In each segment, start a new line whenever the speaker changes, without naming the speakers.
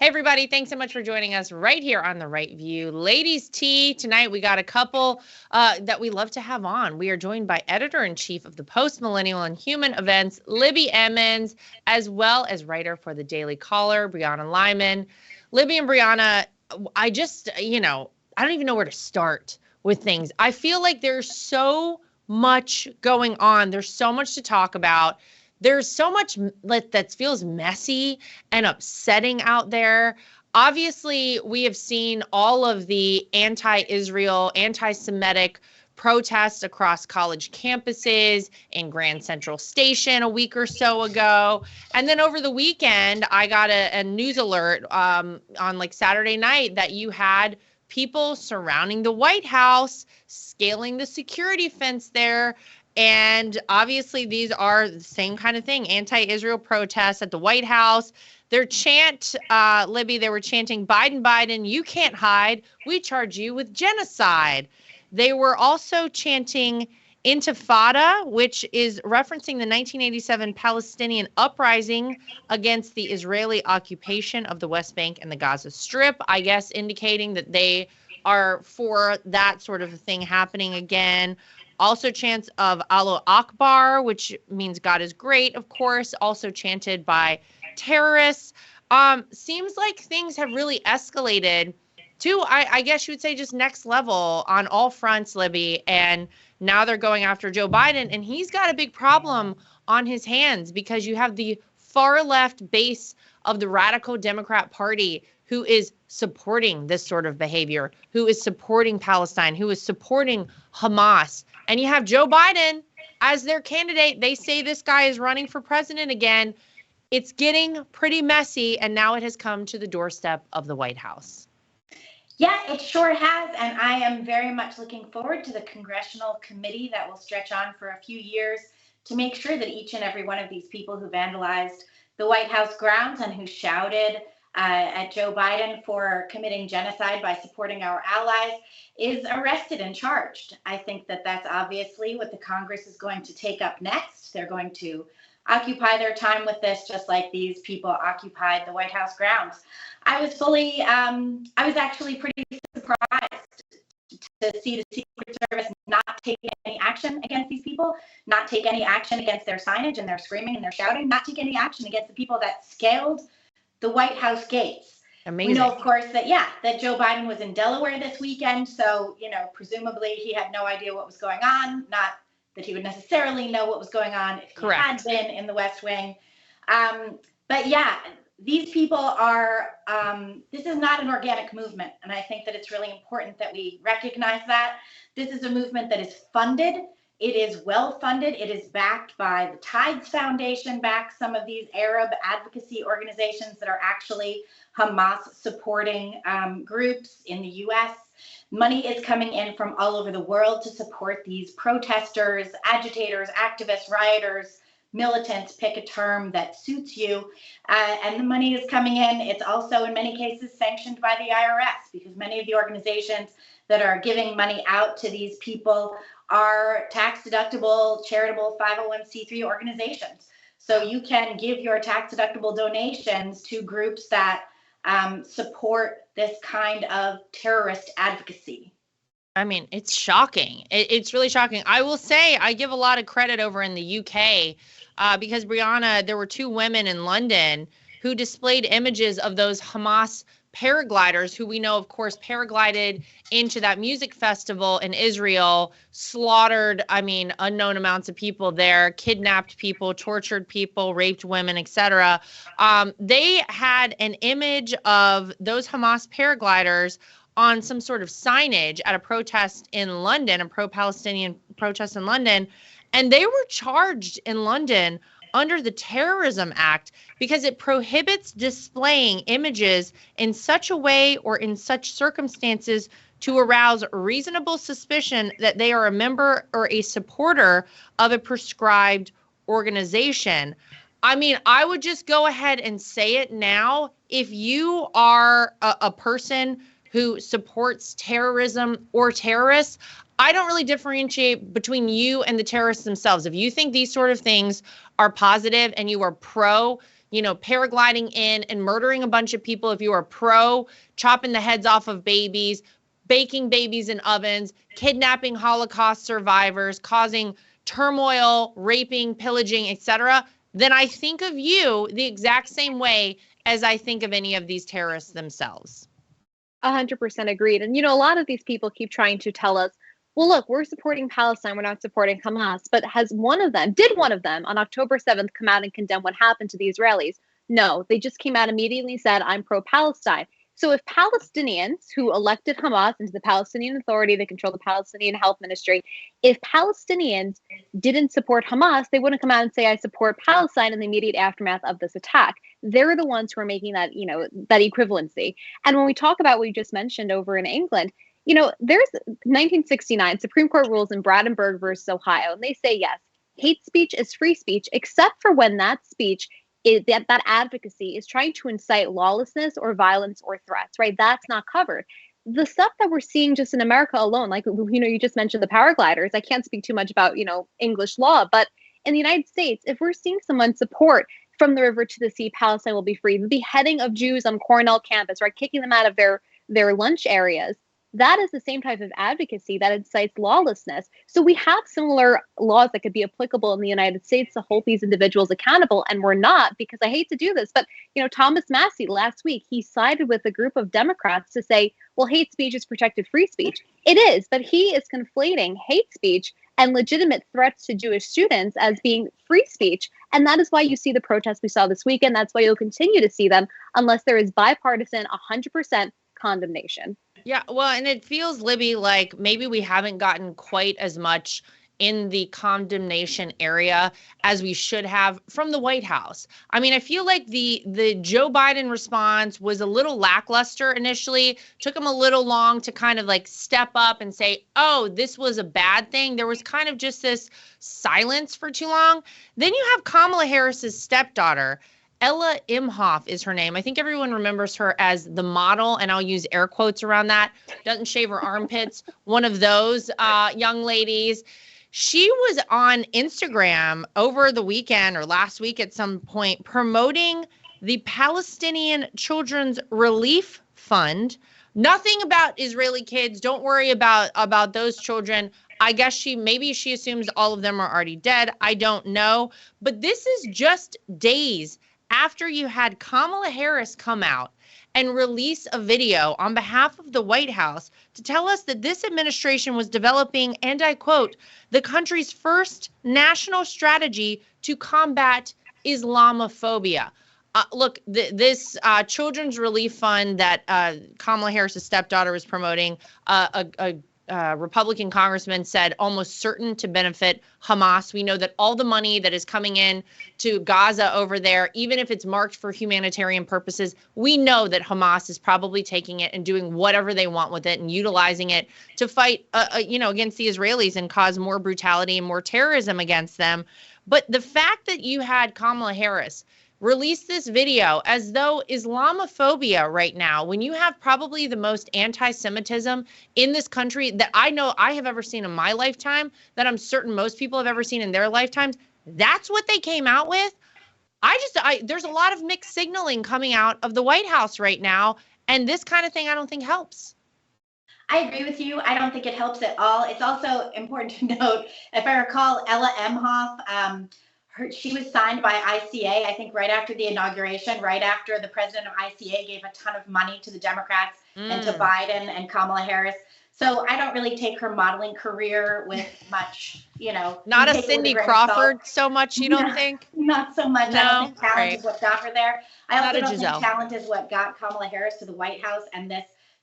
Hey, everybody. Thanks so much for joining us right here on The Right View. Ladies' tea. Tonight, we got a couple that we love to have on. We are joined by Editor-in-Chief of the Post-Millennial and Human Events, Libby Emmons, as well as writer for the Daily Caller, Brianna Lyman. Libby and Brianna, I just, I don't even know where to start with things. I feel like there's so much going on. There's so much to talk about. There's so much that feels messy and upsetting out there. Obviously, we have seen all of the anti-Israel, anti-Semitic protests across college campuses in Grand Central Station a week or so ago. And then over the weekend, I got a news alert on like Saturday night that you had people surrounding the White House, scaling the security fence there. And obviously, these are the same kind of thing, anti-Israel protests at the White House. Their chant, Libby, they were chanting, Biden, Biden, you can't hide. We charge you with genocide. They were also chanting Intifada, which is referencing the 1987 Palestinian uprising against the Israeli occupation of the West Bank and the Gaza Strip, I guess indicating that they are for that sort of thing happening again. Also chants of Allahu Akbar, which means God is great, of course, also chanted by terrorists. Seems like things have really escalated to, I guess you would say, just next level on all fronts, Libby. And now they're going after Joe Biden, and he's got a big problem on his hands because you have the far left base of the radical Democrat Party who is supporting this sort of behavior, who is supporting Palestine, who is supporting Hamas. And you have Joe Biden as their candidate. They say this guy is running for president again. It's getting pretty messy, and now it has come to the doorstep of the White House.
Yeah, it sure has, and I am very much looking forward to the congressional committee that will stretch on for a few years to make sure that each and every one of these people who vandalized the White House grounds and who shouted at Joe Biden for committing genocide by supporting our allies is arrested and charged. I think that that's obviously what the Congress is going to take up next. They're going to occupy their time with this, just like these people occupied the White House grounds. I was actually pretty surprised to see the Secret Service not take any action against these people, not take any action against their signage and their screaming and their shouting, not take any action against the people that scaled the White House gates.
Amazing.
We know, of course, that Joe Biden was in Delaware this weekend. So, presumably he had no idea what was going on. Not that he would necessarily know what was going on if he had been in the West Wing. But yeah, these people are, this is not an organic movement. And I think that it's really important that we recognize that. This is a movement that is funded. It is well funded. It is backed by the Tides Foundation, some of these Arab advocacy organizations that are actually Hamas supporting groups in the US. Money is coming in from all over the world to support these protesters, agitators, activists, rioters, militants, pick a term that suits you. And the money is coming in. It's also in many cases sanctioned by the IRS because many of the organizations that are giving money out to these people are tax-deductible, charitable 501c3 organizations. So you can give your tax-deductible donations to groups that support this kind of terrorist advocacy.
I mean, it's shocking. It's really shocking. I will say I give a lot of credit over in the UK because, Brianna, there were two women in London who displayed images of those Hamas paragliders who we know, of course, paraglided into that music festival in Israel, slaughtered, unknown amounts of people there, kidnapped people, tortured people, raped women, etc. They had an image of those Hamas paragliders on some sort of signage at a protest in London, a pro-Palestinian protest in London, and they were charged in London under the Terrorism Act because it prohibits displaying images in such a way or in such circumstances to arouse reasonable suspicion that they are a member or a supporter of a prescribed organization. I would just go ahead and say it now. If you are a person who supports terrorism or terrorists, I don't really differentiate between you and the terrorists themselves. If you think these sort of things are positive and you are pro paragliding in and murdering a bunch of people, if you are pro chopping the heads off of babies, baking babies in ovens, kidnapping Holocaust survivors, causing turmoil, raping, pillaging, etc., then I think of you the exact same way as I think of any of these terrorists themselves.
100% agreed. And, a lot of these people keep trying to tell us, well, look, we're supporting Palestine, we're not supporting Hamas. But did one of them on October 7th come out and condemn what happened to the Israelis? No, they just came out immediately and said, I'm pro-Palestine. So if Palestinians who elected Hamas into the Palestinian Authority, they control the Palestinian Health Ministry, if Palestinians didn't support Hamas, they wouldn't come out and say, I support Palestine in the immediate aftermath of this attack. They're the ones who are making that, that equivalency. And when we talk about what you just mentioned over in England, there's 1969 Supreme Court rules in Brandenburg versus Ohio, and they say, yes, hate speech is free speech, except for when that speech that advocacy is trying to incite lawlessness or violence or threats, right? That's not covered. The stuff that we're seeing just in America alone, like, you just mentioned the paragliders. I can't speak too much about, English law, but in the United States, if we're seeing someone support from the river to the sea, Palestine will be free, the beheading of Jews on Cornell campus, right? Kicking them out of their lunch areas. That is the same type of advocacy that incites lawlessness. So we have similar laws that could be applicable in the United States to hold these individuals accountable, and we're not, because I hate to do this, but Thomas Massie last week, he sided with a group of Democrats to say, well, hate speech is protected free speech. It is, but he is conflating hate speech and legitimate threats to Jewish students as being free speech. And that is why you see the protests we saw this weekend. That's why you'll continue to see them unless there is bipartisan 100% condemnation.
Yeah, well, and it feels, Libby, like maybe we haven't gotten quite as much in the condemnation area as we should have from the White House. I mean, I feel like the Joe Biden response was a little lackluster initially, took him a little long to kind of like step up and say, oh, this was a bad thing. There was kind of just this silence for too long. Then you have Kamala Harris's stepdaughter. Ella Imhoff is her name. I think everyone remembers her as the model, and I'll use air quotes around that. Doesn't shave her armpits. One of those young ladies. She was on Instagram over the weekend or last week at some point promoting the Palestinian Children's Relief Fund. Nothing about Israeli kids. Don't worry about those children. I guess maybe she assumes all of them are already dead. I don't know. But this is just days after you had Kamala Harris come out and release a video on behalf of the White House to tell us that this administration was developing, and I quote, the country's first national strategy to combat Islamophobia. Look, this Children's Relief Fund that Kamala Harris's stepdaughter was promoting, a Republican congressman said almost certain to benefit Hamas. We know that all the money that is coming in to Gaza over there, even if it's marked for humanitarian purposes, we know that Hamas is probably taking it and doing whatever they want with it and utilizing it to fight, against the Israelis and cause more brutality and more terrorism against them. But the fact that you had Kamala Harris release this video as though Islamophobia right now, when you have probably the most anti-Semitism in this country that I know I have ever seen in my lifetime, that I'm certain most people have ever seen in their lifetimes, that's what they came out with. There's a lot of mixed signaling coming out of the White House right now, and this kind of thing I don't think helps.
I agree with you. I don't think it helps at all. It's also important to note, if I recall, Ella Imhoff, she was signed by ICA, I think right after the inauguration, right after the president of ICA gave a ton of money to the Democrats and to Biden and Kamala Harris. So I don't really take her modeling career with much,
Not a Cindy Crawford so much, you don't think?
Not so much.
No,
I don't think talent is what got her there. I also don't
Giselle.
think talent is what got Kamala Harris to the White House, and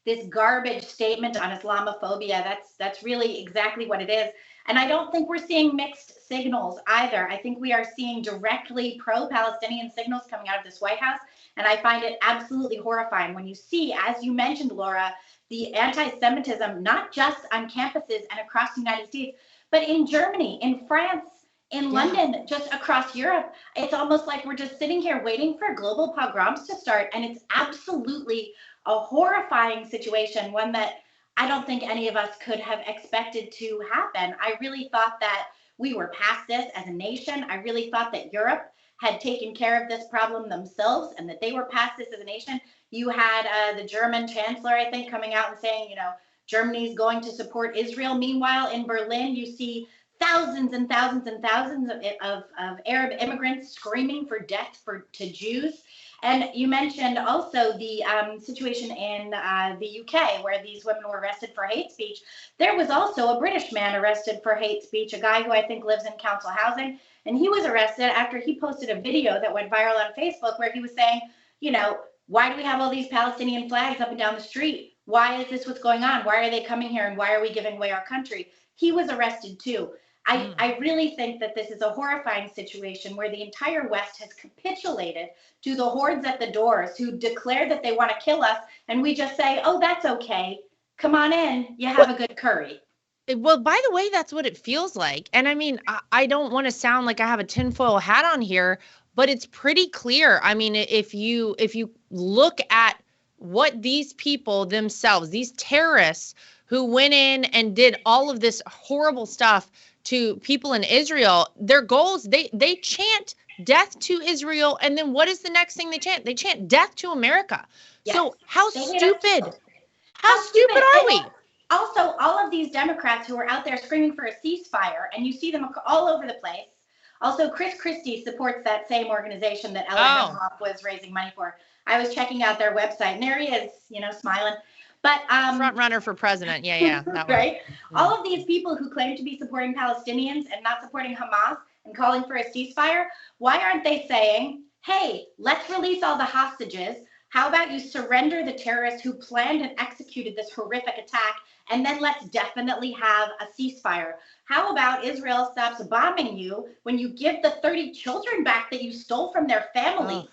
this garbage statement on Islamophobia, that's really exactly what it is. And I don't think we're seeing mixed signals either. I think we are seeing directly pro-Palestinian signals coming out of this White House. And I find it absolutely horrifying when you see, as you mentioned, Laura, the anti-Semitism, not just on campuses and across the United States, but in Germany, in France, in London, just across Europe. It's almost like we're just sitting here waiting for global pogroms to start. And it's absolutely a horrifying situation, one that I don't think any of us could have expected to happen. I really thought that we were past this as a nation. I really thought that Europe had taken care of this problem themselves and that they were past this as a nation. You had the German chancellor, I think, coming out and saying, Germany's going to support Israel. Meanwhile, in Berlin, you see thousands and thousands and thousands of Arab immigrants screaming for death to Jews. And you mentioned also the situation in the UK where these women were arrested for hate speech. There was also a British man arrested for hate speech, a guy who I think lives in council housing. And he was arrested after he posted a video that went viral on Facebook where he was saying, why do we have all these Palestinian flags up and down the street? Why is this what's going on? Why are they coming here? And why are we giving away our country? He was arrested too. I really think that this is a horrifying situation where the entire West has capitulated to the hordes at the doors who declare that they want to kill us. And we just say, oh, that's okay. Come on in. You have a good curry.
Well, by the way, that's what it feels like. And I mean, I don't want to sound like I have a tinfoil hat on here, but it's pretty clear. I mean, if you look at what these people themselves, these terrorists who went in and did all of this horrible stuff to people in Israel, their goals, they chant death to Israel. And then what is the next thing they chant? They chant death to America. Yes. So how stupid are we?
Also, all of these Democrats who are out there screaming for a ceasefire, and you see them all over the place. Also, Chris Christie supports that same organization that Ella Hoff was raising money for. I was checking out their website, and there he is, smiling. But
front runner for president, yeah, that
right. All of these people who claim to be supporting Palestinians and not supporting Hamas and calling for a ceasefire, why aren't they saying, "Hey, let's release all the hostages. How about you surrender the terrorists who planned and executed this horrific attack, and then let's definitely have a ceasefire? How about Israel stops bombing you when you give the 30 children back that you stole from their families?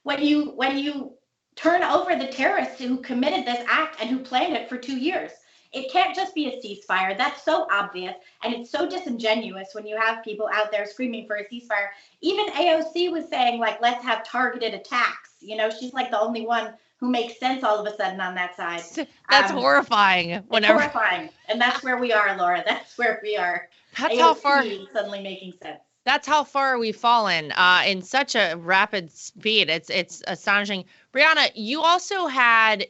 When you turn over the terrorists who committed this act and who planned it for 2 years. It can't just be a ceasefire. That's so obvious. And it's so disingenuous when you have people out there screaming for a ceasefire. Even AOC was saying, let's have targeted attacks. She's like the only one who makes sense all of a sudden on that side.
That's horrifying.
It's horrifying. And that's where we are, Laura. That's where we are.
That's
AOC
how far
suddenly making sense.
That's how far we've fallen in such a rapid speed. It's astonishing. Brianna, you also had,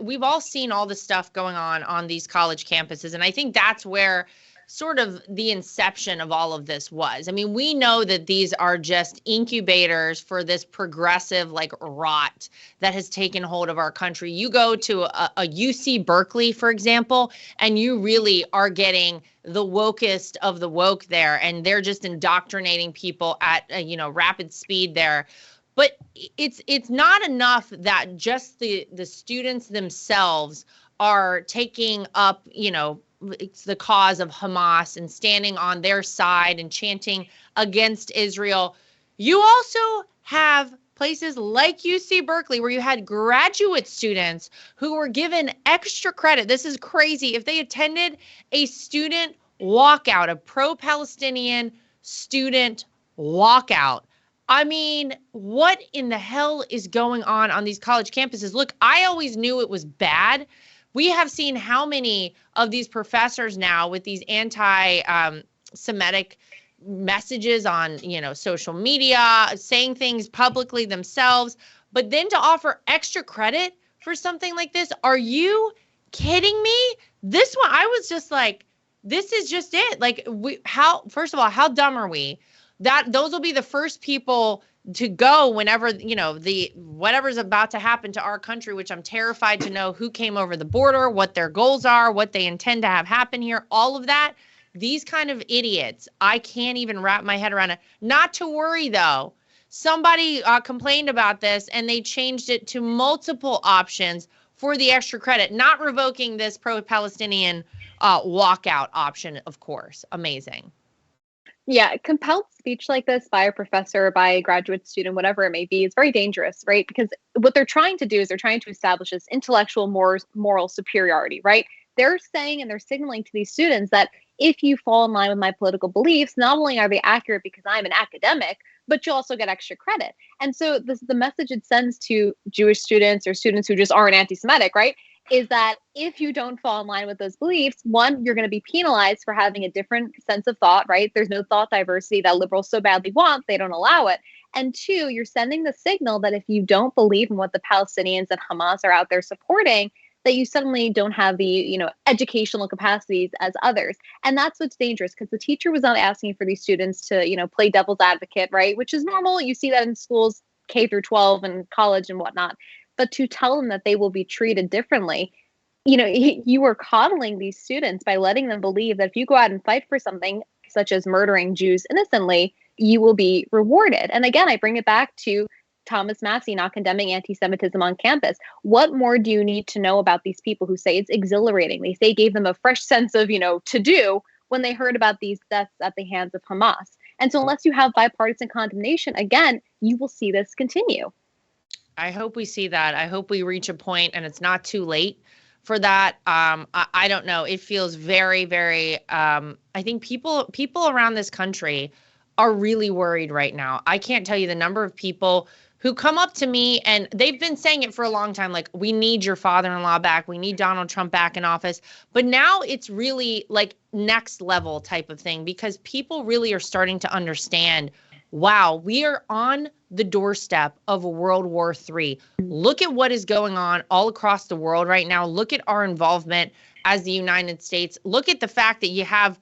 we've all seen all the stuff going on these college campuses. And I think that's where sort of the inception of all of this was. I mean, we know that these are just incubators for this progressive rot that has taken hold of our country. You go to a UC Berkeley, for example, and you really are getting the wokest of the woke there, and they're just indoctrinating people at rapid speed there. But it's not enough that just the students themselves are taking up, it's the cause of Hamas and standing on their side and chanting against Israel. You also have places like UC Berkeley where you had graduate students who were given extra credit. This is crazy. If they attended a student walkout, a pro-Palestinian student walkout, I mean, what in the hell is going on these college campuses? Look, I always knew it was bad. We have seen how many of these professors now with these anti-Semitic messages on, social media, saying things publicly themselves, but then to offer extra credit for something like this. Are you kidding me? This one, I was just like, this is just it. First of all, how dumb are we? Those will be the first people to go whenever, whatever's about to happen to our country, which I'm terrified to know who came over the border, what their goals are, what they intend to have happen here, all of that. These kind of idiots, I can't even wrap my head around it. Not to worry, though. Somebody complained about this, and they changed it to multiple options for the extra credit, not revoking this pro-Palestinian walkout option, of course. Amazing.
Yeah, compelled speech like this by a professor, by a graduate student, whatever it may be, is very dangerous, right? Because what they're trying to do is they're trying to establish this intellectual moral superiority, right? They're saying and they're signaling to these students that if you fall in line with my political beliefs, not only are they accurate because I'm an academic, but you also get extra credit. And so the message it sends to Jewish students or students who just aren't anti-Semitic, right, is that if you don't fall in line with those beliefs, one, you're going to be penalized for having a different sense of thought, right? There's no thought diversity that liberals so badly want. They don't allow it. And two, you're sending the signal that if you don't believe in what the Palestinians and Hamas are out there supporting, that you suddenly don't have the, educational capacities as others. And that's what's dangerous, because the teacher was not asking for these students to, play devil's advocate, right? Which is normal. You see that in schools K through 12 and college and whatnot. But to tell them that they will be treated differently, you are coddling these students by letting them believe that if you go out and fight for something such as murdering Jews innocently, you will be rewarded. And again, I bring it back to Thomas Massey not condemning anti-Semitism on campus. What more do you need to know about these people who say it's exhilarating? They say gave them a fresh sense of, to do when they heard about these deaths at the hands of Hamas. And so unless you have bipartisan condemnation, again, you will see this continue.
I hope we see that. I hope we reach a point and it's not too late for that. I don't know. It feels very, very, I think people around this country are really worried right now. I can't tell you the number of people who come up to me, and they've been saying it for a long time, like, we need your father-in-law back. We need Donald Trump back in office. But now it's really like next level type of thing, because people really are starting to understand, wow, we are on the doorstep of a World War III. Look at what is going on all across the world right now. Look at our involvement as the United States. Look at the fact that you have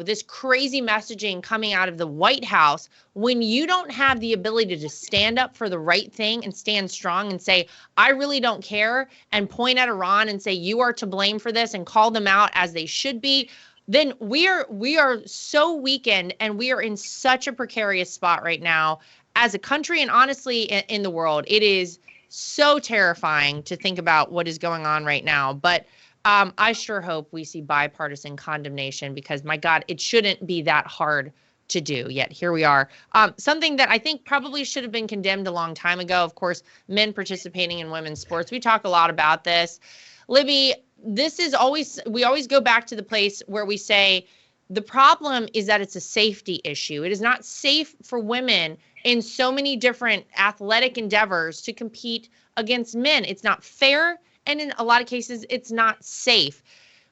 this crazy messaging coming out of the White House when you don't have the ability to stand up for the right thing and stand strong and say, I really don't care, and point at Iran and say, you are to blame for this, and call them out as they should be. Then we are so weakened, and we are in such a precarious spot right now as a country, and honestly in the world. It is so terrifying to think about what is going on right now. But I sure hope we see bipartisan condemnation, because, my God, it shouldn't be that hard to do. Yet here we are. Something that I think probably should have been condemned a long time ago, of course, men participating in women's sports. We talk a lot about this. Libby, we always go back to the place where we say the problem is that it's a safety issue. It is not safe for women in so many different athletic endeavors to compete against men. It's not fair. And in a lot of cases, it's not safe.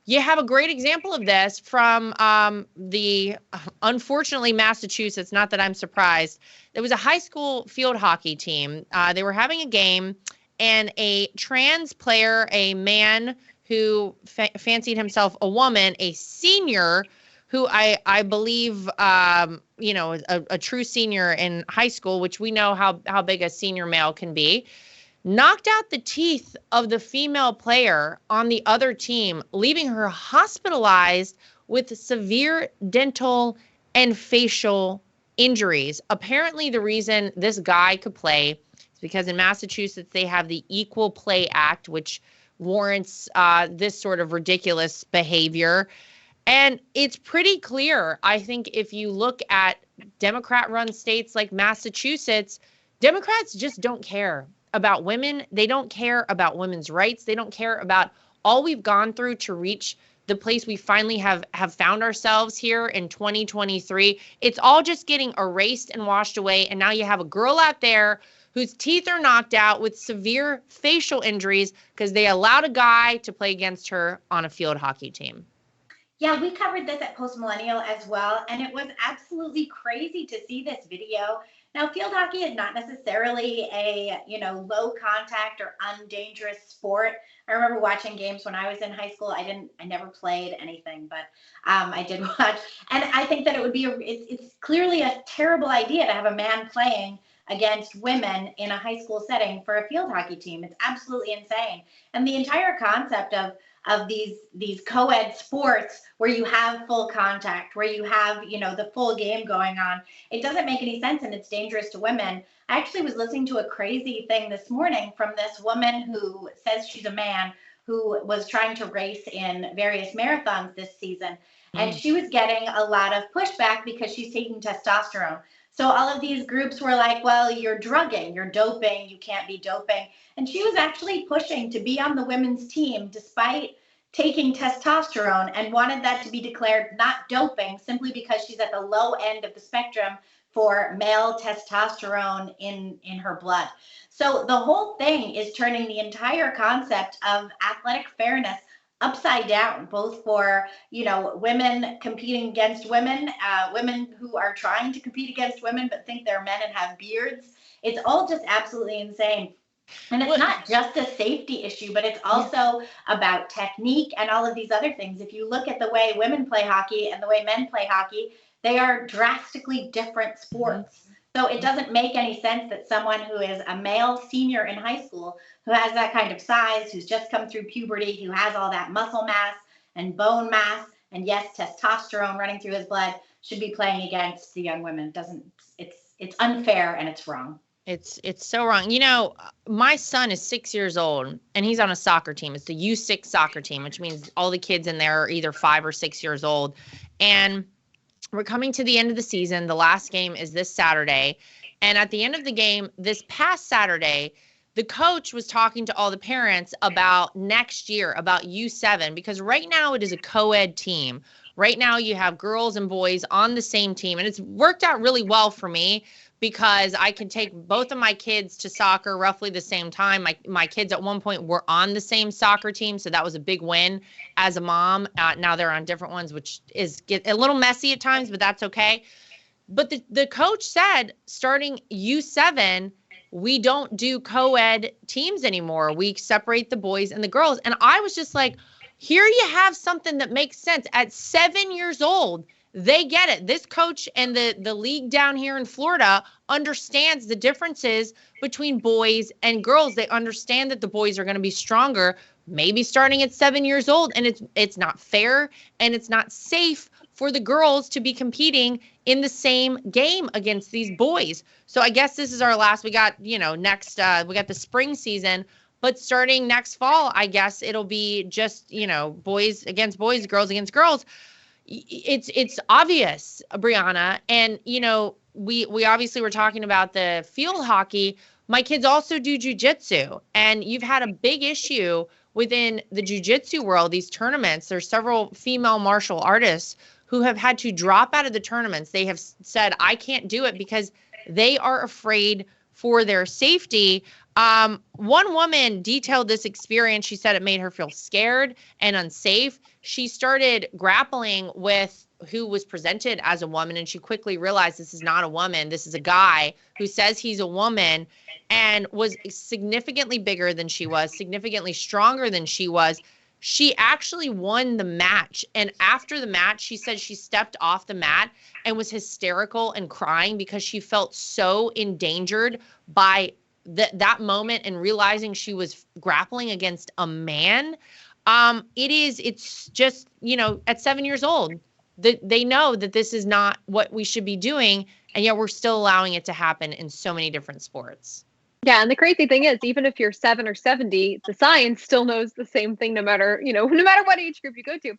You have a great example of this from unfortunately, Massachusetts. Not that I'm surprised. There was a high school field hockey team. They were having a game, and a trans player, a man who fancied himself a woman, a senior who I believe, a true senior in high school, which we know how big a senior male can be, knocked out the teeth of the female player on the other team, leaving her hospitalized with severe dental and facial injuries. Apparently, the reason this guy could play is because in Massachusetts, they have the Equal Play Act, which warrants this sort of ridiculous behavior. And it's pretty clear, I think, if you look at Democrat-run states like Massachusetts, Democrats just don't care about women. They don't care about women's rights. They don't care about all we've gone through to reach the place we finally have found ourselves here in 2023. It's all just getting erased and washed away. And now you have a girl out there whose teeth are knocked out with severe facial injuries because they allowed a guy to play against her on a field hockey team.
Yeah, we covered this at Post Millennial as well, and it was absolutely crazy to see this video. Now, field hockey is not necessarily a, low contact or undangerous sport. I remember watching games when I was in high school. I never played anything, but I did watch. And I think that it would be, it's clearly a terrible idea to have a man playing against women in a high school setting for a field hockey team. It's absolutely insane. And the entire concept of these co-ed sports where you have full contact, where you have, the full game going on, it doesn't make any sense, and it's dangerous to women. I actually was listening to a crazy thing this morning from this woman who says she's a man who was trying to race in various marathons this season. And she was getting a lot of pushback because she's taking testosterone. So all of these groups were like, well, you're drugging, you're doping, you can't be doping. And she was actually pushing to be on the women's team despite taking testosterone, and wanted that to be declared not doping simply because she's at the low end of the spectrum for male testosterone in her blood. So the whole thing is turning the entire concept of athletic fairness upside down, both for, women competing against women, women who are trying to compete against women but think they're men and have beards. It's all just absolutely insane. And it's not just a safety issue, but it's also about technique and all of these other things. If you look at the way women play hockey and the way men play hockey, they are drastically different sports. So it doesn't make any sense that someone who is a male senior in high school, who has that kind of size, who's just come through puberty, who has all that muscle mass and bone mass, and yes, testosterone running through his blood, should be playing against the young women. It's unfair and it's wrong.
It's so wrong. My son is 6 years old and he's on a soccer team. It's the U6 soccer team, which means all the kids in there are either 5 or 6 years old. And we're coming to the end of the season. The last game is this Saturday. And at the end of the game, this past Saturday, the coach was talking to all the parents about next year, about U7, because right now it is a co-ed team. Right now you have girls and boys on the same team. And it's worked out really well for me, because I can take both of my kids to soccer roughly the same time. My kids at one point were on the same soccer team, so that was a big win as a mom. Now they're on different ones, which get a little messy at times, but that's okay. But the coach said, starting U7, we don't do co-ed teams anymore. We separate the boys and the girls. And I was just like, here you have something that makes sense. At 7 years old, they get it. This coach and the league down here in Florida understands the differences between boys and girls. They understand that the boys are going to be stronger, maybe starting at 7 years old. And it's not fair and it's not safe for the girls to be competing in the same game against these boys. So I guess this is our last. We got, next, we got the spring season. But starting next fall, I guess it'll be just, boys against boys, girls against girls. It's obvious, Brianna. And, we obviously were talking about the field hockey. My kids also do jujitsu. And you've had a big issue within the jujitsu world, these tournaments. There's several female martial artists who have had to drop out of the tournaments. They have said, I can't do it because they are afraid for their safety. One woman detailed this experience. She said it made her feel scared and unsafe. She started grappling with who was presented as a woman, and she quickly realized this is not a woman. This is a guy who says he's a woman and was significantly bigger than she was, significantly stronger than she was. She actually won the match. And after the match, she said she stepped off the mat and was hysterical and crying because she felt so endangered by that moment and realizing she was grappling against a man. It's just, at 7 years old, they know that this is not what we should be doing. And yet we're still allowing it to happen in so many different sports.
Yeah, and the crazy thing is, even if you're 7 or 70, the science still knows the same thing no matter what age group you go to.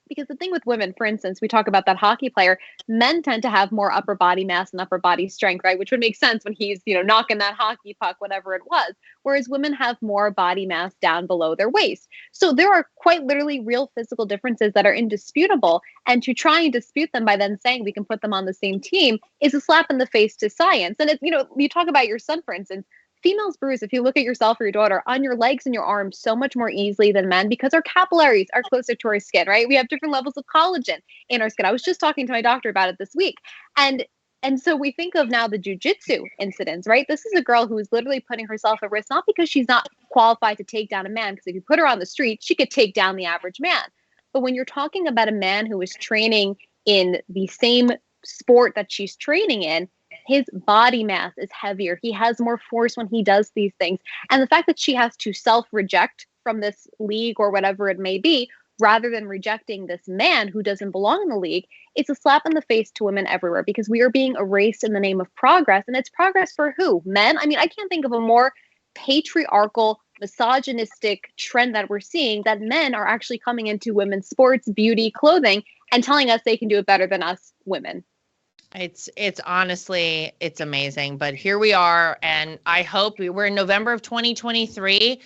Because the thing with women, for instance, we talk about that hockey player, men tend to have more upper body mass and upper body strength, right? Which would make sense when he's, knocking that hockey puck, whatever it was. Whereas women have more body mass down below their waist. So there are quite literally real physical differences that are indisputable. And to try and dispute them by then saying we can put them on the same team is a slap in the face to science. And it's, you talk about your son, for instance. Females bruise, if you look at yourself or your daughter, on your legs and your arms so much more easily than men because our capillaries are closer to our skin, right? We have different levels of collagen in our skin. I was just talking to my doctor about it this week. And so we think of now the jujitsu incidents, right? This is a girl who is literally putting herself at risk, not because she's not qualified to take down a man, because if you put her on the street, she could take down the average man. But when you're talking about a man who is training in the same sport that she's training in, his body mass is heavier. He has more force when he does these things. And the fact that she has to self-reject from this league or whatever it may be, rather than rejecting this man who doesn't belong in the league, it's a slap in the face to women everywhere because we are being erased in the name of progress. And it's progress for who? Men? I mean, I can't think of a more patriarchal, misogynistic trend that we're seeing, that men are actually coming into women's sports, beauty, clothing, and telling us they can do it better than us women.
It's honestly, it's amazing, but here we are. And I hope we're in November of 2023.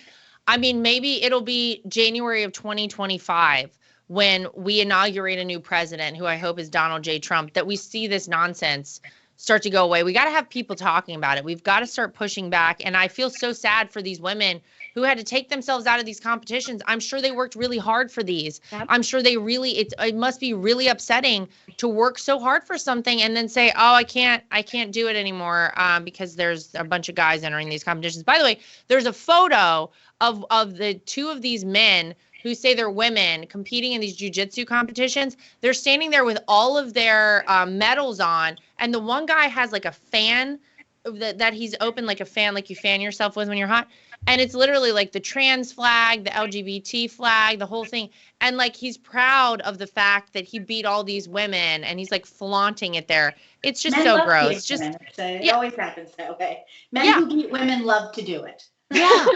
I mean, maybe it'll be January of 2025 when we inaugurate a new president, who I hope is Donald J. Trump, that we see this nonsense start to go away. We got to have people talking about it. We've got to start pushing back. And I feel so sad for these women who had to take themselves out of these competitions. I'm sure they worked really hard for these. Yep. I'm sure they really, it must be really upsetting to work so hard for something and then say, oh, I can't do it anymore because there's a bunch of guys entering these competitions. By the way, there's a photo of the two of these men who say they're women competing in these jiu-jitsu competitions. They're standing there with all of their medals on, and the one guy has like a fan that he's open, like a fan, like you fan yourself with when you're hot. And it's literally like the trans flag, the LGBT flag, the whole thing. And like he's proud of the fact that he beat all these women, and he's like flaunting it there. It's just so gross. Just
it always happens that way. Men who beat women love to do it.
Yeah,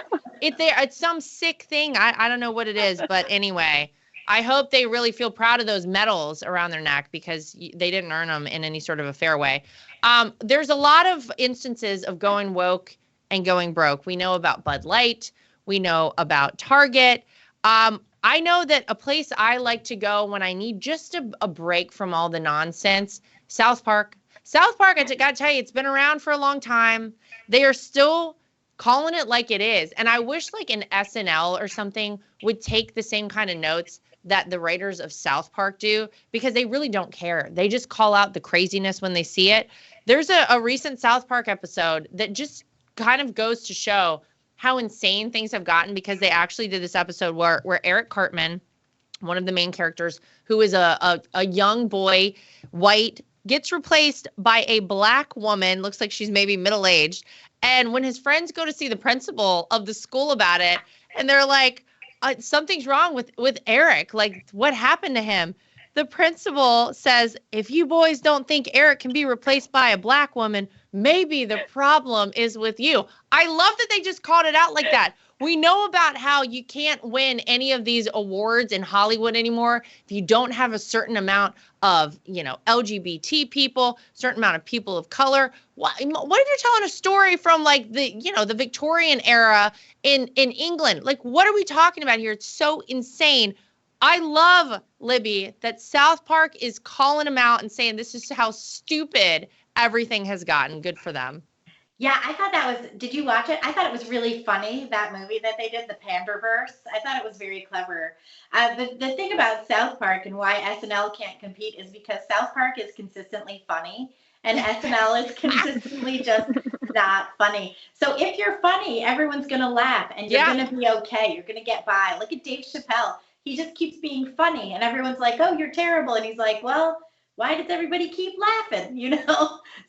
it's some sick thing. I don't know what it is, but anyway, I hope they really feel proud of those medals around their neck because they didn't earn them in any sort of a fair way. There's a lot of instances of going woke and going broke. We know about Bud Light. We know about Target. I know that a place I like to go when I need just a break from all the nonsense, South Park. South Park, I got to tell you, it's been around for a long time. They are still calling it like it is. And I wish like an SNL or something would take the same kind of notes that the writers of South Park do, because they really don't care. They just call out the craziness when they see it. There's a recent South Park episode that just kind of goes to show how insane things have gotten, because they actually did this episode where Eric Cartman, one of the main characters, who is a young boy, white, gets replaced by a black woman, looks like she's maybe middle-aged. And when his friends go to see the principal of the school about it, and they're like, something's wrong with Eric. Like, what happened to him? The principal says, if you boys don't think Eric can be replaced by a black woman, maybe the problem is with you. I love that they just called it out like that. We know about how you can't win any of these awards in Hollywood anymore if you don't have a certain amount of, LGBT people, certain amount of people of color. What if you're telling a story from like the Victorian era in England? Like, what are we talking about here? It's so insane. I love, Libby, that South Park is calling them out and saying this is how stupid everything has gotten. Good for them.
Yeah, I thought did you watch it? I thought it was really funny, that movie that they did, the Panderverse. I thought it was very clever. The thing about South Park and why SNL can't compete is because South Park is consistently funny and SNL is consistently just not funny. So if you're funny, everyone's going to laugh and you're going to be okay. You're going to get by. Look at Dave Chappelle. He just keeps being funny and everyone's like, oh, you're terrible. And he's like, well, why does everybody keep laughing?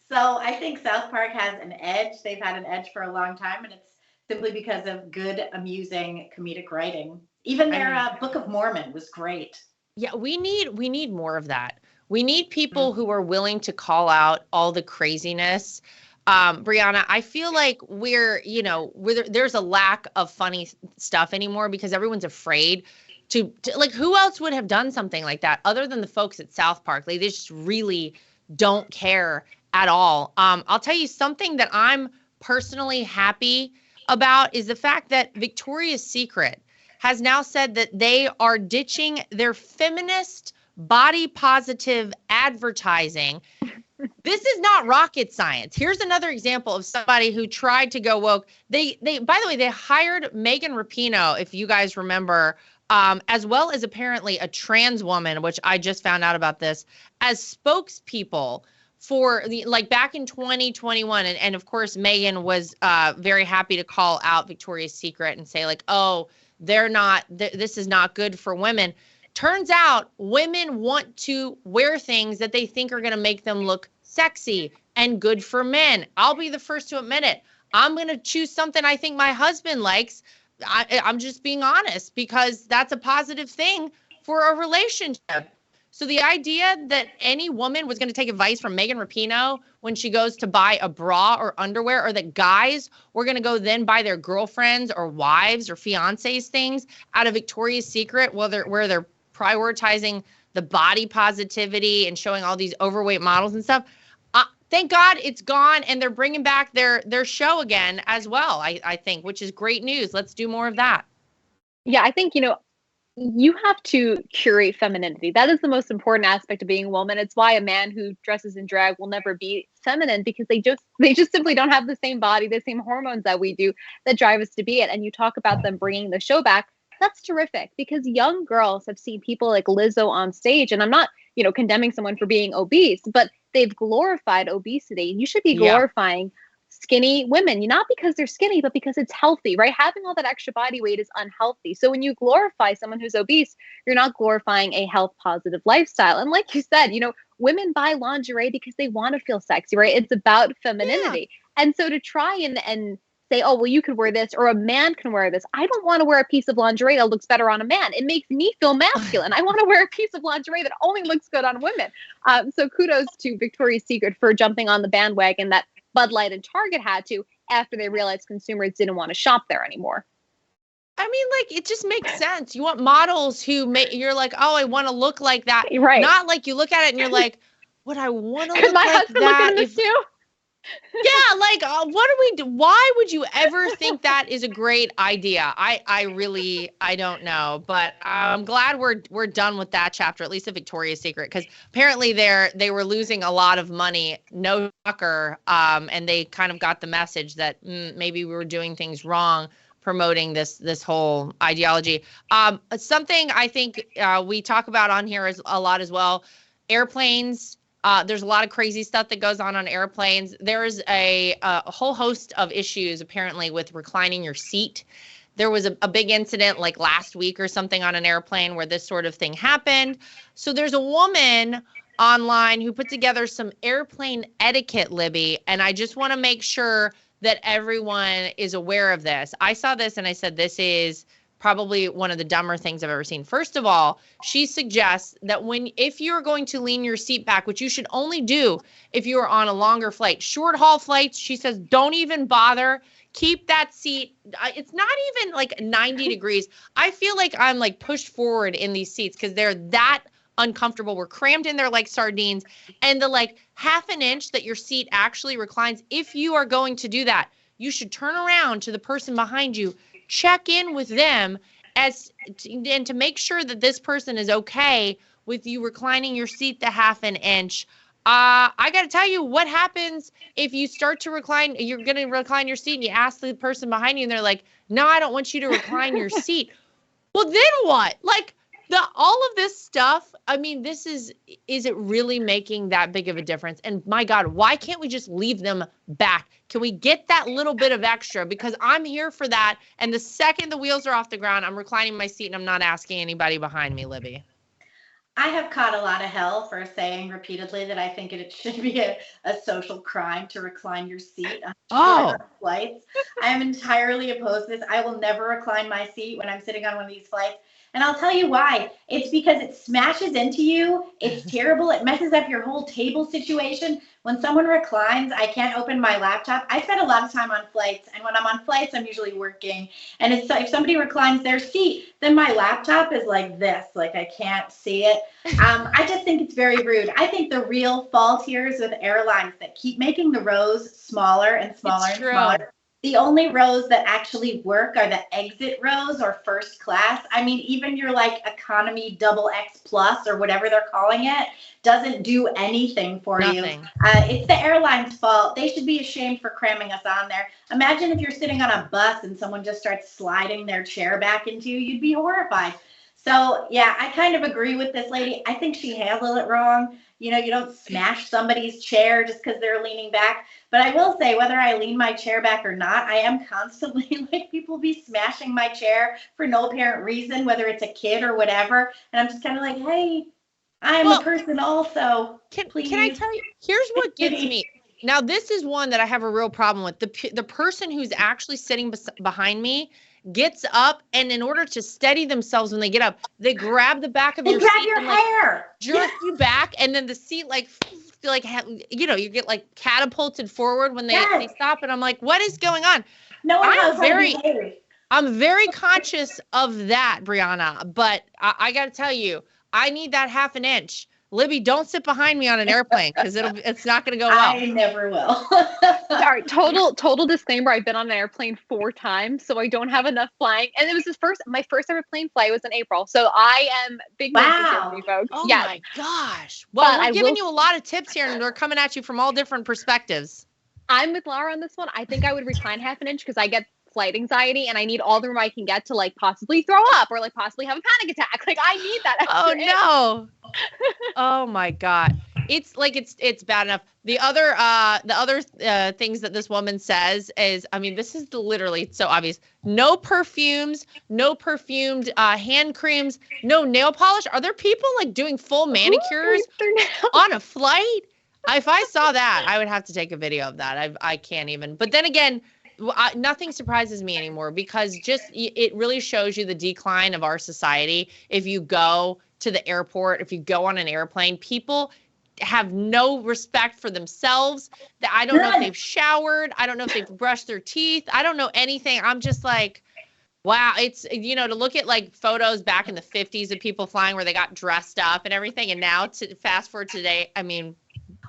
So I think South Park has an edge. They've had an edge for a long time, and it's simply because of good, amusing comedic writing. Even their Book of Mormon was great.
Yeah, we need more of that. We need people who are willing to call out all the craziness. Brianna, I feel like there's a lack of funny stuff anymore because everyone's afraid to like, who else would have done something like that other than the folks at South Park? Like, they just really don't care at all. I'll tell you something that I'm personally happy about is the fact that Victoria's Secret has now said that they are ditching their feminist body positive advertising. This is not rocket science. Here's another example of somebody who tried to go woke. They by the way, they hired Megan Rapinoe, if you guys remember, as well as apparently a trans woman, which I just found out about this, as spokespeople for back in 2021. And of course, Megan was very happy to call out Victoria's Secret and say like, oh, they're not, this is not good for women. Turns out women want to wear things that they think are going to make them look sexy and good for men. I'll be the first to admit it. I'm going to choose something I think my husband likes. I'm just being honest because that's a positive thing for a relationship. So the idea that any woman was going to take advice from Megan Rapinoe when she goes to buy a bra or underwear, or that guys were going to go then buy their girlfriends or wives or fiancés things out of Victoria's Secret, where they're prioritizing the body positivity and showing all these overweight models and stuff. Thank God it's gone, and they're bringing back their show again as well, I think, which is great news. Let's do more of that.
Yeah, I think, You have to curate femininity. That is the most important aspect of being a woman. It's why a man who dresses in drag will never be feminine, because they just simply don't have the same body, the same hormones that we do that drive us to be it. And you talk about them bringing the show back. That's terrific, because young girls have seen people like Lizzo on stage, and I'm not, condemning someone for being obese, but they've glorified obesity. You should be glorifying skinny women, not because they're skinny, but because it's healthy, right? Having all that extra body weight is unhealthy. So when you glorify someone who's obese, you're not glorifying a health positive lifestyle. And like you said, women buy lingerie because they want to feel sexy, right? It's about femininity. Yeah. And so to try and say, oh, well, you could wear this, or a man can wear this. I don't want to wear a piece of lingerie that looks better on a man. It makes me feel masculine. I want to wear a piece of lingerie that only looks good on women. So kudos to Victoria's Secret for jumping on the bandwagon that Bud Light and Target had to, after they realized consumers didn't want to shop there anymore.
I mean, like, it just makes sense. You want models who you're like, oh, I want to look like that.
Right.
Not like you look at it and you're like, would I want to look
Could my
like
husband
that?
Look at this too?
Yeah, like, what do we do? Why would you ever think that is a great idea? I don't know, but I'm glad we're done with that chapter, at least at Victoria's Secret, because apparently they were losing a lot of money, no shocker, and they kind of got the message that maybe we were doing things wrong promoting this whole ideology. Something I think we talk about on here is a lot as well. Airplanes. There's a lot of crazy stuff that goes on airplanes. There's a whole host of issues apparently with reclining your seat. There was a big incident like last week or something on an airplane where this sort of thing happened. So there's a woman online who put together some airplane etiquette, Libby, and I just want to make sure that everyone is aware of this. I saw this and I said, this is probably one of the dumber things I've ever seen. First of all, she suggests that if you're going to lean your seat back, which you should only do if you are on a longer flight, short haul flights, she says, don't even bother. Keep that seat. It's not even like 90 degrees. I feel like I'm like pushed forward in these seats because they're that uncomfortable. We're crammed in there like sardines. And the like half an inch that your seat actually reclines, if you are going to do that, you should turn around to the person behind you, check in with them and to make sure that this person is okay with you reclining your seat the half an inch. I got to tell you, what happens if you start to recline, you're going to recline your seat and you ask the person behind you and they're like, no, I don't want you to recline your seat. Well, then what? Like all of this stuff, I mean, is it really making that big of a difference? And my God, why can't we just leave them back? Can we get that little bit of extra? Because I'm here for that. And the second the wheels are off the ground, I'm reclining my seat and I'm not asking anybody behind me, Libby.
I have caught a lot of hell for saying repeatedly that I think it should be a social crime to recline your seat on flights. I am entirely opposed to this. I will never recline my seat when I'm sitting on one of these flights. And I'll tell you why. It's because it smashes into you. It's terrible. It messes up your whole table situation. When someone reclines, I can't open my laptop. I spend a lot of time on flights. And when I'm on flights, I'm usually working. And if somebody reclines their seat, then my laptop is like this. Like I can't see it. I just think it's very rude. I think the real fault here is with airlines that keep making the rows smaller and smaller and smaller. The only rows that actually work are the exit rows or first class. I mean, even your like economy XX plus or whatever they're calling it doesn't do anything for
Nothing.
you. It's the airline's fault. They should be ashamed for cramming us on there. Imagine if you're sitting on a bus and someone just starts sliding their chair back into you. You'd be horrified. So yeah, I kind of agree with this lady. I think she handled it wrong. You don't smash somebody's chair just because they're leaning back. But I will say, whether I lean my chair back or not, I am constantly like people be smashing my chair for no apparent reason, whether it's a kid or whatever. And I'm just kind of like, hey, I'm a person also.
Can I tell you? Here's what gets me. Now, this is one that I have a real problem with. The person who's actually sitting behind me gets up, and in order to steady themselves when they get up, they grab the back of your seat.
Grab your hair.
Jerk you back, and then the seat you get like catapulted forward when they stop, and I'm like, what is going on?
No one knows how to behave.
I'm very conscious of that, Brianna, but I got to tell you, I need that half an inch. Libby, don't sit behind me on an airplane because it's not going to go well.
I never will.
All right, total disclaimer. I've been on an airplane 4 times, so I don't have enough flying. And it was my first ever plane flight was in April. So I am big into Disney, folks.
Oh
yes.
my gosh. Well, we're giving you a lot of tips here, and we're coming at you from all different perspectives.
I'm with Lara on this one. I think I would recline half an inch because I get flight anxiety and I need all the room I can get to like possibly throw up or like possibly have a panic attack. Like I need that.
Oh no. Oh my God. It's like, it's bad enough. The other things that this woman says is, I mean, this is literally so obvious. No perfumes, no perfumed hand creams, no nail polish. Are there people like doing full manicures on a flight? If I saw that, I would have to take a video of that. I can't even. But then again, nothing surprises me anymore because it really shows you the decline of our society. If you go to the airport, if you go on an airplane, people have no respect for themselves. I don't know if they've showered. I don't know if they've brushed their teeth. I don't know anything. I'm just like, wow. It's, to look at like photos back in the 50s of people flying where they got dressed up and everything. And now to fast forward today, I mean,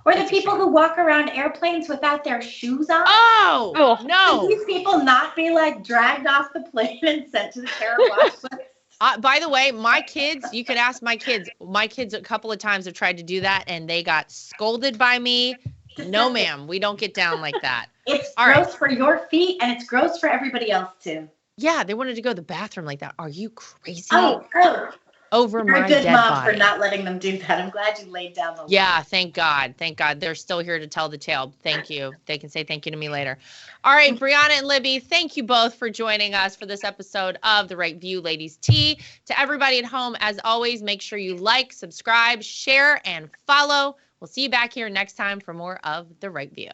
or the people who walk around airplanes without their shoes on.
Oh, no.
Should these people not be like dragged off the plane and sent to the care wash list?
By the way, my kids, you could ask my kids. My kids a couple of times have tried to do that and they got scolded by me. No, ma'am, we don't get down like that.
It's gross for your feet and it's gross for everybody else too.
Yeah, they wanted to go to the bathroom like that. Are you crazy?
Oh.
Over
You're
my
a good
dead
mom
body.
for not letting them do that. I'm glad you laid down the law.
Yeah, thank God. Thank God. They're still here to tell the tale. Thank you. They can say thank you to me later. All right, Brianna and Libby, thank you both for joining us for this episode of The Right View Ladies Tea. To everybody at home, as always, make sure you like, subscribe, share, and follow. We'll see you back here next time for more of The Right View.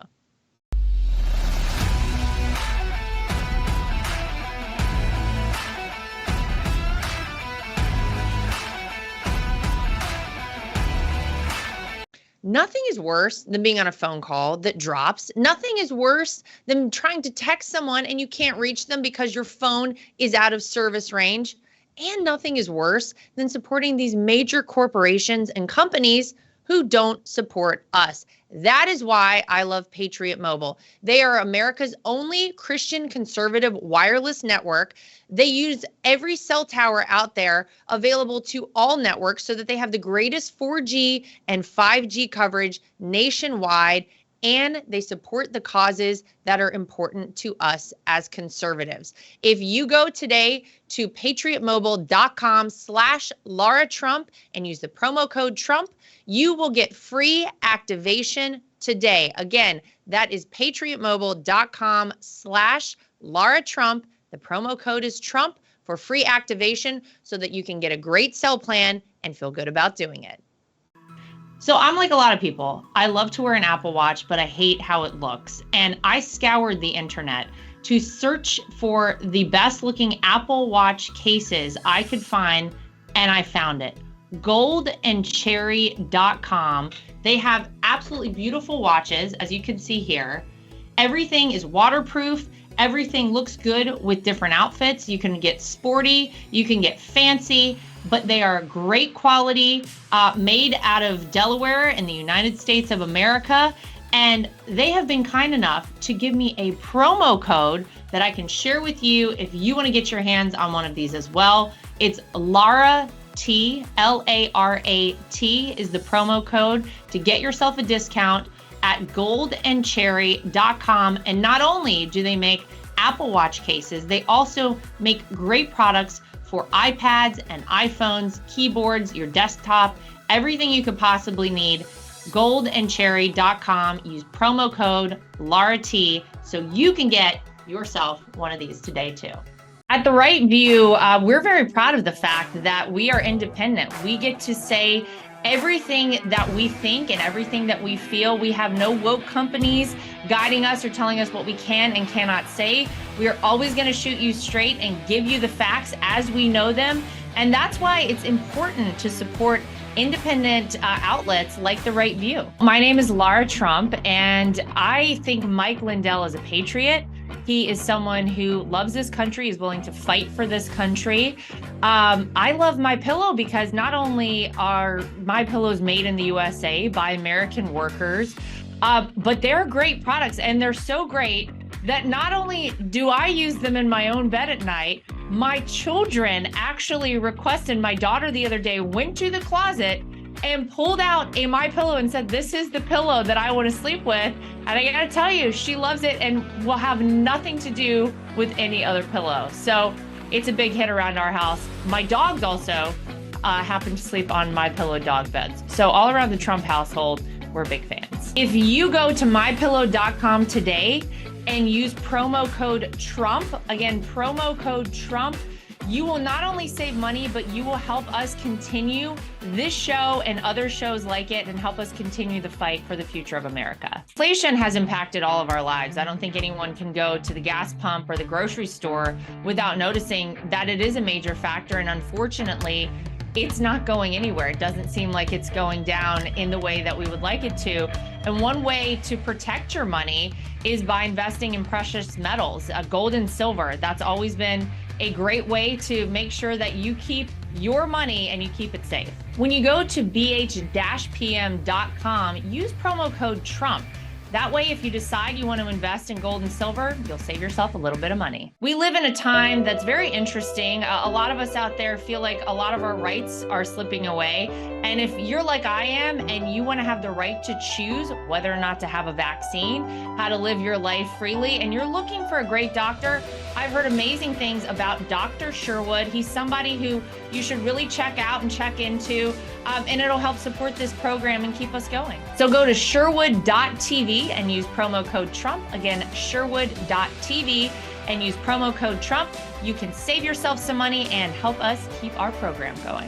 Nothing is worse than being on a phone call that drops. Nothing is worse than trying to text someone and you can't reach them because your phone is out of service range. And nothing is worse than supporting these major corporations and companies who don't support us. That is why I love Patriot Mobile. They are America's only Christian conservative wireless network. They use every cell tower out there available to all networks so that they have the greatest 4G and 5G coverage nationwide, and they support the causes that are important to us as conservatives. If you go today to patriotmobile.com/Lara Trump and use the promo code Trump, you will get free activation today. Again, that is patriotmobile.com/Lara Trump. The promo code is Trump for free activation so that you can get a great cell plan and feel good about doing it. So I'm like a lot of people. I love to wear an Apple Watch, but I hate how it looks. And I scoured the internet to search for the best looking Apple Watch cases I could find, and I found it. goldandcherry.com. They have absolutely beautiful watches, as you can see here. Everything is waterproof. Everything looks good with different outfits. You can get sporty, you can get fancy, but they are great quality, made out of Delaware in the United States of America. And they have been kind enough to give me a promo code that I can share with you if you want to get your hands on one of these as well. It's Lara T, L-A-R-A-T is the promo code to get yourself a discount at goldandcherry.com. And not only do they make Apple Watch cases, they also make great products for iPads and iPhones, keyboards, your desktop, everything you could possibly need. Goldandcherry.com. Use promo code LARAT so you can get yourself one of these today too. At The Right View, we're very proud of the fact that we are independent. We get to say everything that we think and everything that we feel. We have no woke companies guiding us or telling us what we can and cannot say. We are always going to shoot you straight and give you the facts as we know them. And that's why it's important to support independent outlets like The Right View. My name is Lara Trump, and I think Mike Lindell is a patriot. He is someone who loves this country, is willing to fight for this country. I love MyPillow because not only are MyPillows made in the USA by American workers, but they're great products, and they're so great that not only do I use them in my own bed at night, my children actually requested. My daughter the other day went to the closet and pulled out a MyPillow and said, "This is the pillow that I want to sleep with." And I gotta tell you, she loves it and will have nothing to do with any other pillow. So it's a big hit around our house. My dogs also happen to sleep on MyPillow dog beds. So all around the Trump household, we're big fans. If you go to mypillow.com today and use promo code Trump, again, promo code Trump, you will not only save money, but you will help us continue this show and other shows like it and help us continue the fight for the future of America. Inflation has impacted all of our lives. I don't think anyone can go to the gas pump or the grocery store without noticing that it is a major factor. And unfortunately, it's not going anywhere. It doesn't seem like it's going down in the way that we would like it to. And one way to protect your money is by investing in precious metals, gold and silver. That's always been a great way to make sure that you keep your money and you keep it safe. When you go to bh-pm.com, use promo code Trump. That way, if you decide you want to invest in gold and silver, you'll save yourself a little bit of money. We live in a time that's very interesting. A lot of us out there feel like a lot of our rights are slipping away. And if you're like I am and you want to have the right to choose whether or not to have a vaccine, how to live your life freely, and you're looking for a great doctor, I've heard amazing things about Dr. Sherwood. He's somebody who you should really check out and check into, and it'll help support this program and keep us going. So go to sherwood.tv and use promo code Trump. Again, sherwood.tv and use promo code Trump. You can save yourself some money and help us keep our program going.